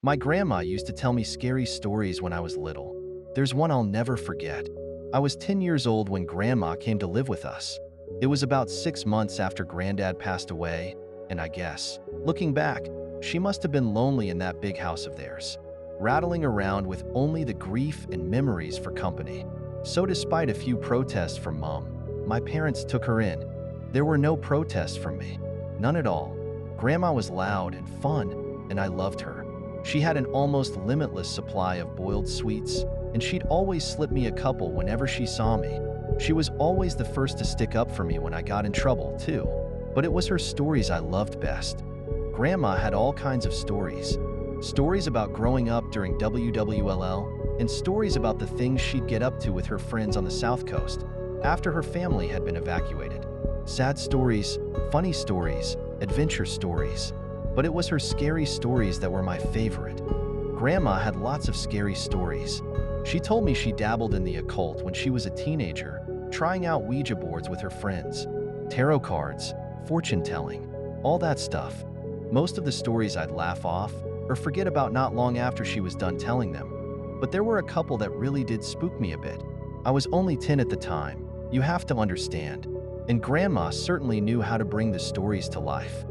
My grandma used to tell me scary stories when I was little. There's one I'll never forget. I was 10 years old when Grandma came to live with us. It was about 6 months after Granddad passed away, and I guess, looking back, she must have been lonely in that big house of theirs, rattling around with only the grief and memories for company. So despite a few protests from Mom, my parents took her in. There were no protests from me. None at all. Grandma was loud and fun, and I loved her. She had an almost limitless supply of boiled sweets, and she'd always slip me a couple whenever she saw me. She was always the first to stick up for me when I got in trouble, too. But it was her stories I loved best. Grandma had all kinds of stories. Stories about growing up during WWLL, and stories about the things she'd get up to with her friends on the South Coast after her family had been evacuated. Sad stories, funny stories, adventure stories. But it was her scary stories that were my favorite. Grandma had lots of scary stories. She told me she dabbled in the occult when she was a teenager, trying out Ouija boards with her friends, tarot cards, fortune-telling, all that stuff. Most of the stories I'd laugh off or forget about not long after she was done telling them. But there were a couple that really did spook me a bit. I was only 10 at the time, you have to understand. And Grandma certainly knew how to bring the stories to life.